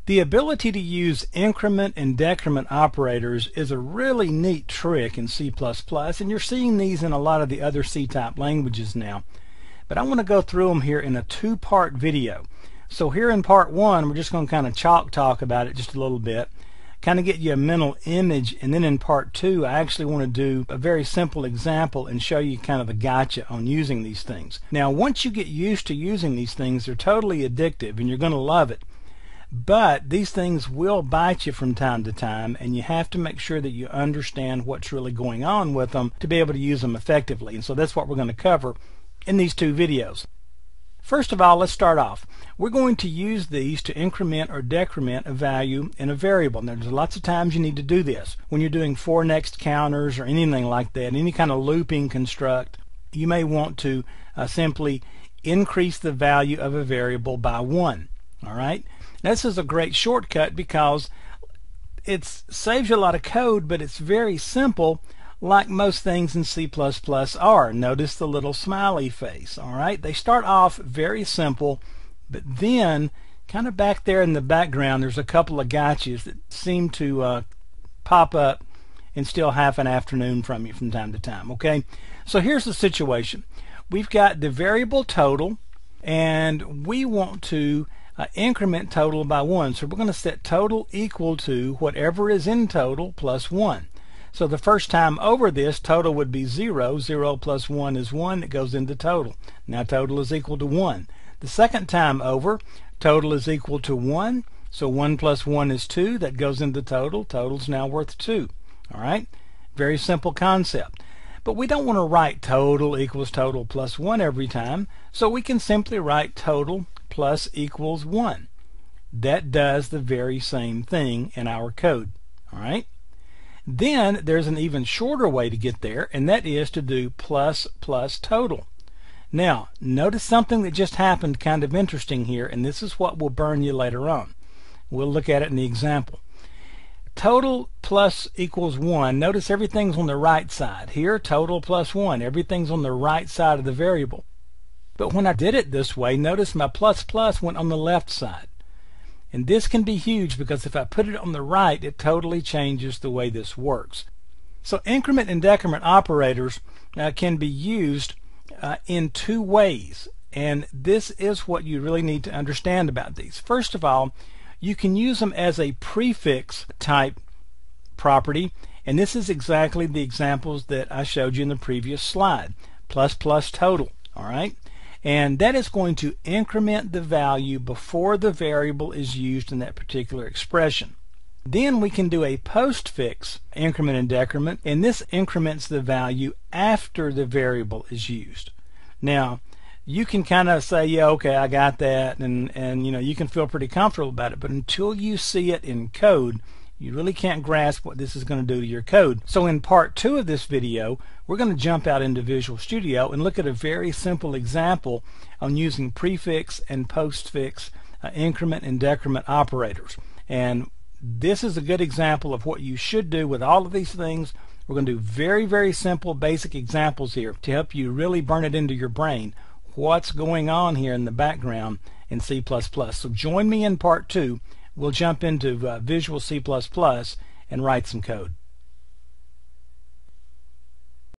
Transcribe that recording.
The ability to use increment and decrement operators is a really neat trick in C++, and you're seeing these in a lot of the other C-type languages now. But I want to go through them here in a two-part video. So here in part one, we're just going to kind of talk about it just a little bit, kind of get you a mental image, and then in part two, I actually want to do a very simple example and show you kind of the gotcha on using these things. Now, once you get used to using these things, they're totally addictive, and you're going to love it. But these things will bite you from time to time, and you have to make sure that you understand what's really going on with them to be able to use them effectively. And so that's what we're going to cover in these two videos. First of all, let's start off. We're going to use these to increment or decrement a value in a variable. Now, there's lots of times you need to do this. When you're doing for next counters or anything like that, any kind of looping construct, you may want to simply increase the value of a variable by 1. All right? This is a great shortcut because it saves you a lot of code, but it's very simple, like most things in C++ are. Notice the little smiley face. All right, they start off very simple, but then kind of back there in the background, there's a couple of gotchas that seem to pop up and steal half an afternoon from you from time to time. Okay, so here's the situation. We've got the variable total, and we want to increment total by 1. So we're going to set total equal to whatever is in total plus 1. So the first time over this, total would be 0. 0 plus 1 is 1. It goes into total. Now total is equal to 1. The second time over, total is equal to 1. So 1 plus 1 is 2. That goes into total. Total's now worth 2. All right? Very simple concept. But we don't want to write total equals total plus 1 every time. So we can simply write total plus equals 1. That does the very same thing in our code. All right? Then there's an even shorter way to get there, and that is to do plus plus total. Now, notice something that just happened kind of interesting here, and this is what will burn you later on. We'll look at it in the example. Total plus equals 1. Notice everything's on the right side. Here, total plus 1. Everything's on the right side of the variable. But when I did it this way, notice my plus plus went on the left side. And this can be huge because if I put it on the right, it totally changes the way this works. So increment and decrement operators can be used in two ways. And this is what you really need to understand about these. First of all, you can use them as a prefix type property. And this is exactly the examples that I showed you in the previous slide. Plus plus total. All right? And that is going to increment the value before the variable is used in that particular expression. Then we can do a postfix increment and decrement, and this increments the value after the variable is used. Now, you can kind of say, yeah, okay, I got that, and you know, you can feel pretty comfortable about it, but until you see it in code, you really can't grasp what this is going to do to your code. So in part 2 of this video, we're going to jump out into Visual Studio and look at a very simple example on using prefix and postfix increment and decrement operators. And this is a good example of what you should do with all of these things. We're going to do very, very simple basic examples here to help you really burn it into your brain what's going on here in the background in C++. So join me in part 2. We'll jump into Visual C++ and write some code.